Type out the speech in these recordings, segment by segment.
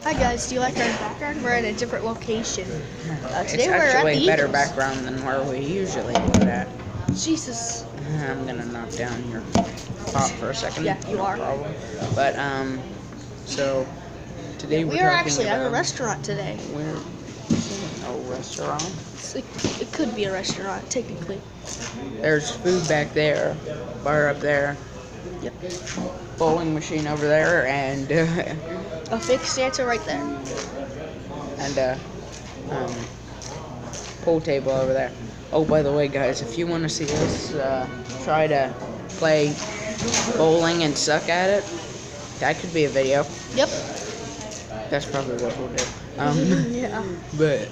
Hi guys, do you like our background? We're in a different location. It's Today we're at the actually a better Eagles. background than where we usually do that. Jesus. I'm gonna knock down your pop for a second. Yeah, you are. No problem. But so today We we're are talking actually about at a restaurant today. We're a restaurant. It could be a restaurant, technically. There's food back there, bar up there, Yep. bowling machine over there, and A fixed Santa right there. pool table over there. Oh, by the way, guys, if you want to see us try to play bowling and suck at it, that could be a video. Yep. That's probably what we'll do. Yeah. But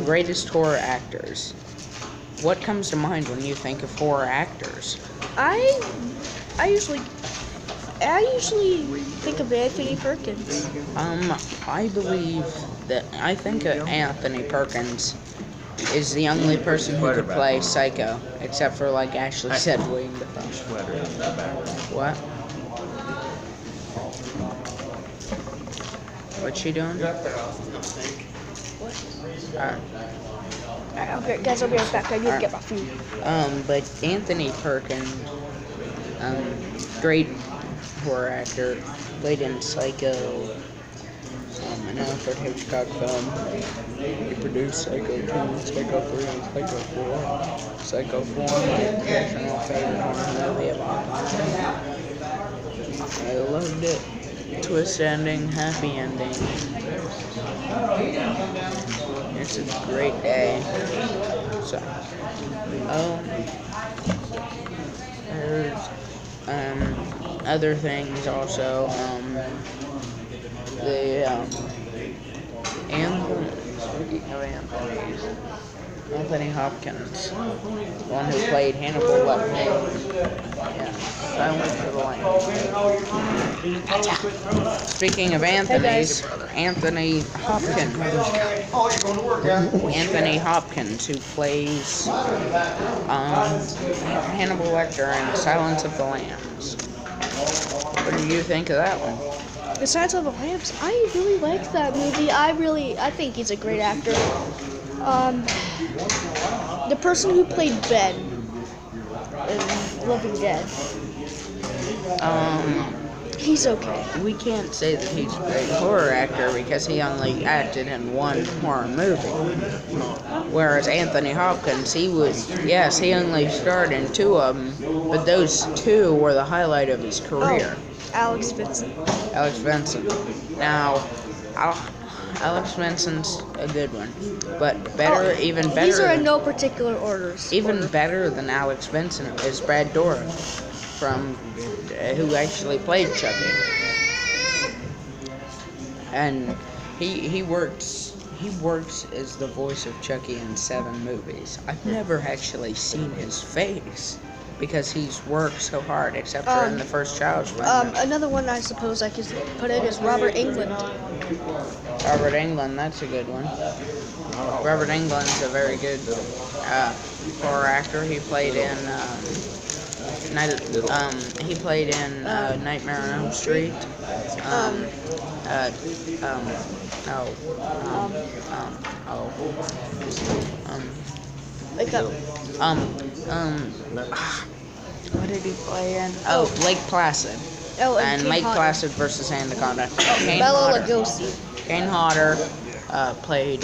greatest horror actors. What comes to mind when you think of horror actors? I usually think of Anthony Perkins. I think Anthony Perkins is the only person who could play Psycho, except for like Ashley said, William Dafoe. What? What's she doing? Okay, guys, I'll be right back. I need to get my food. But Anthony Perkins, great horror actor, played in Psycho, an Alfred Hitchcock film. He produced Psycho 2, Psycho 3, and Psycho 4. Psycho 4, my personal favorite horror movie of all time. I loved it. Twist ending, happy ending. It's a great day. So, there's other things also. Anthony Hopkins, the one who played Hannibal Lecter. Yeah, Silence of the Lambs. Speaking of Anthony's, Anthony Hopkins. Anthony Hopkins, who plays Hannibal Lecter in Silence of the Lambs. What do you think of that one? The Silence of the Lambs. I really like that movie. I think he's a great actor. The person who played Ben in Living Dead. He's okay. We can't say that he's a great horror actor because he only acted in one horror movie. Whereas Anthony Hopkins, he only starred in 2 of them, but those 2 were the highlight of his career. Alex Vincent. Now, Alex Vincent's a good one, but even better. These are in no particular orders. Even better than Alex Vincent is Brad Dourif, from who actually played Chucky, and he works as the voice of Chucky in 7 movies. I've never actually seen his face because he's worked so hard, except for in the first Child's Play. Another one I suppose I could put in is Robert Englund. Robert Englund, that's a good one. Robert Englund's a very good horror actor. He played in Nightmare on Elm Street. What did he play in? Lake Placid. And Lake Placid versus Anaconda. Bela Lugosi. Kane Hodder played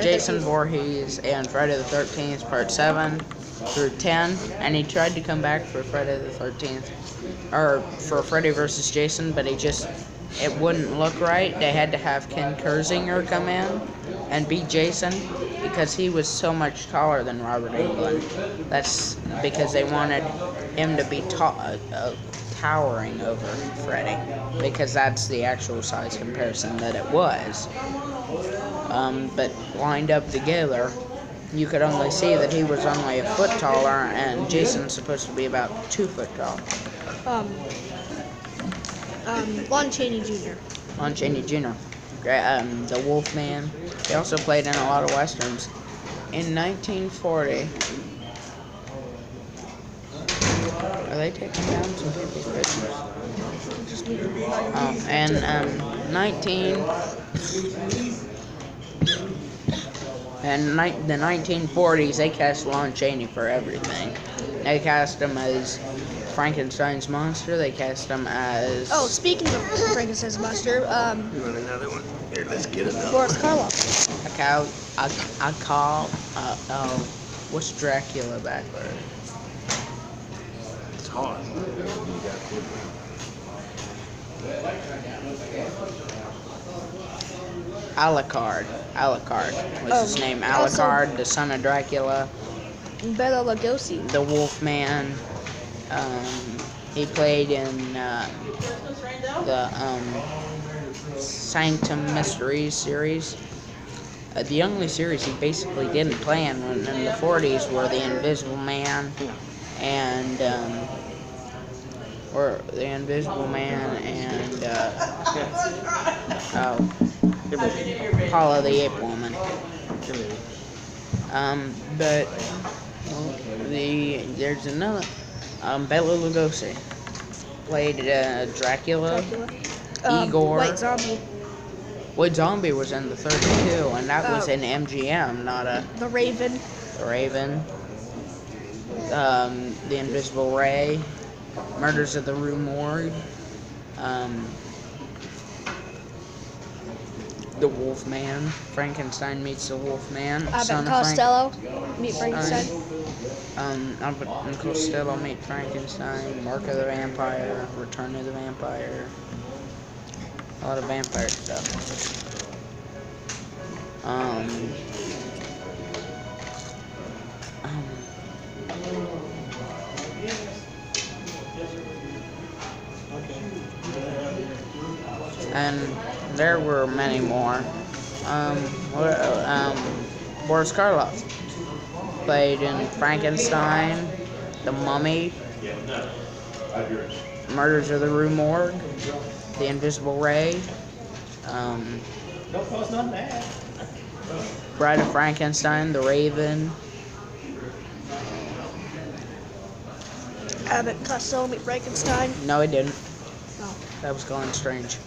Jason Voorhees in Friday the 13th, Part 7 through 10, and he tried to come back for Friday the 13th, or for Freddy versus Jason, but it wouldn't look right. They had to have Ken Kersinger come in and beat Jason because he was so much taller than Robert Englund. That's because they wanted him to be towering over Freddy, because that's the actual size comparison that it was. But lined up together, you could only see that he was only a foot taller, and Jason's supposed to be about 2 foot tall. Lon Chaney Jr. Lon Chaney Jr. The Wolfman. He also played in a lot of westerns. In 1940, are they taking down some people's pictures? And the 1940s, they cast Lon Chaney for everything. They cast him as Frankenstein's monster. They cast him as... Oh, speaking of Frankenstein's monster, You want another one? Here, let's get another Boris Karloff. what's Dracula backwards? It's hard. Alucard. Alucard was his name. Alucard, the son of Dracula. Bela Lugosi. The Wolfman. He played in the Sanctum Mysteries series. The only series he basically didn't play in the 40s were The Invisible Man and Paula the Ape Woman. But there's another. Bela Lugosi played Dracula. Igor. White Zombie. White Zombie was in the 32, and that was in MGM, not The Raven. The Raven. The Invisible Ray. Murders of the Rue Morgue. The Wolfman. Frankenstein meets the Wolfman. Abbott Costello. Meet Frankenstein. Abbott and Costello meet Frankenstein. Mark of the Vampire. Return of the Vampire. A lot of vampire stuff. And there were many more. Boris Karloff played in Frankenstein, The Mummy, Murders of the Rue Morgue, The Invisible Ray, Bride of Frankenstein, The Raven. Abbott and Costello meet Frankenstein. No, he didn't. Oh. That was Colin Strange.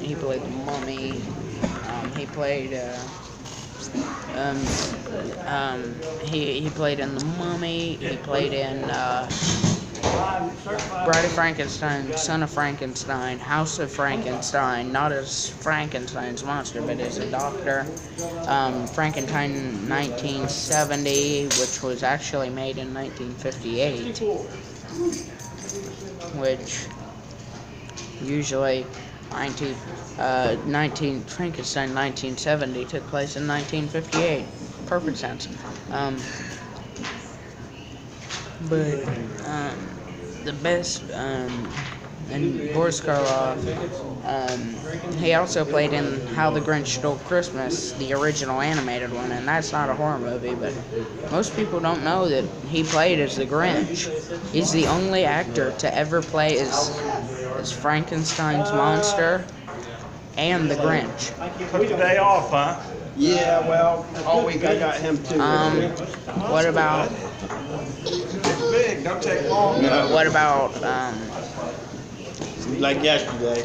He played the Mummy. He played. He played in the Mummy. He played in Bride of Frankenstein, Son of Frankenstein, House of Frankenstein, not as Frankenstein's monster, but as a doctor. Frankenstein 1970, which was actually made in 1958, which usually Frankenstein 1970 took place in 1958. Perfect sense. The best, and Boris Karloff, he also played in How the Grinch Stole Christmas, the original animated one, and that's not a horror movie, but most people don't know that he played as the Grinch. He's the only actor to ever play as Frankenstein's monster and the Grinch. Took the day off, huh? Yeah, well, all week I got him too. What about... It's big, don't take long. What about, Like yesterday.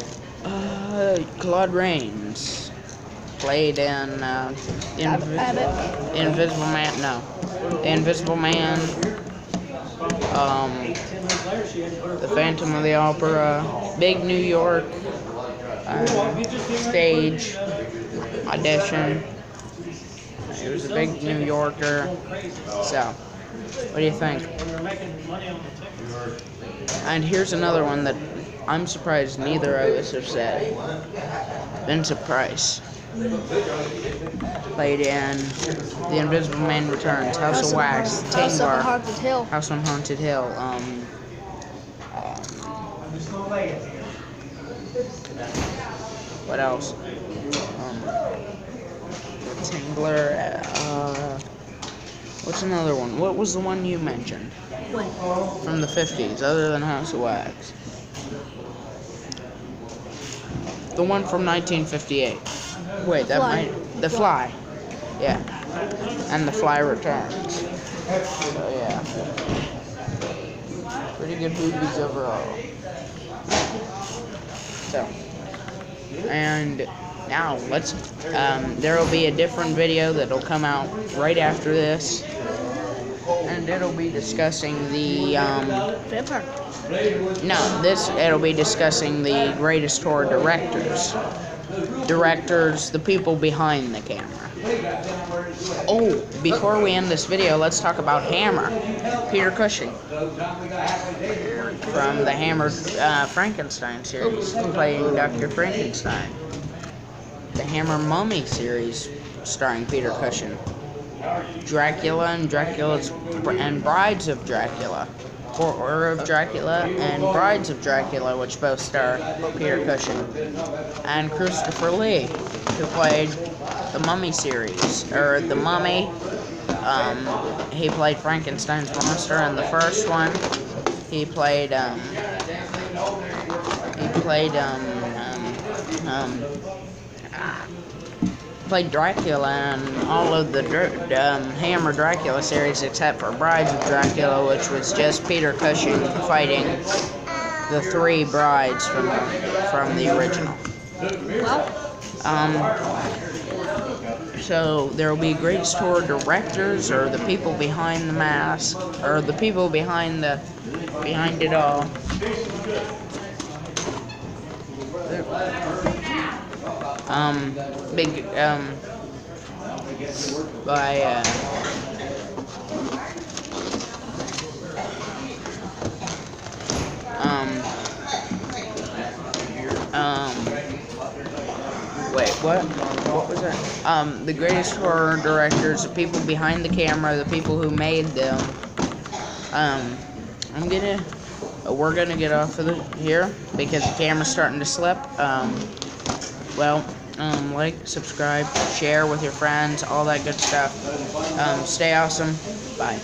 Claude Rains played in Abbott. Invisible Man. No, The Invisible Man. The Phantom of the Opera. Big New York. Stage audition. He was a big New Yorker. So, what do you think? And here's another one that I'm surprised neither of us have said. Vincent Price played in The Invisible Man Returns, House of Wax, House on Tingbar, Haunted Hill. House on Haunted Hill. What else? Tingler. What's another one? What was the one you mentioned? What? From the 50s, other than House of Wax. The one from 1958. Wait, that Fly. might... The Fly. Yeah. And The Fly Returns. So, yeah. good movies overall. So, and now let's, there will be a different video that'll come out right after this, and it'll be discussing the, Vampire. no, it'll be discussing the greatest horror directors. Directors, the people behind the camera. Oh, before we end this video, let's talk about Hammer. Peter Cushing. From the Hammer Frankenstein series, playing Dr. Frankenstein. The Hammer Mummy series, starring Peter Cushing. Dracula and Brides of Dracula. Horror of Dracula and Brides of Dracula, which both star Peter Cushing. And Christopher Lee, who played the Mummy series, or the Mummy. He played Frankenstein's monster in the first one. He played played Dracula in all of the Hammer Dracula series except for Brides of Dracula, which was just Peter Cushing fighting the 3 brides from the original. So there will be greatest horror directors, or the people behind the mask, or the people behind it all. Wait, what? What was that? The greatest horror directors, the people behind the camera, the people who made them. We're gonna get off of here because the camera's starting to slip. Like, subscribe, share with your friends, all that good stuff. Stay awesome. Bye.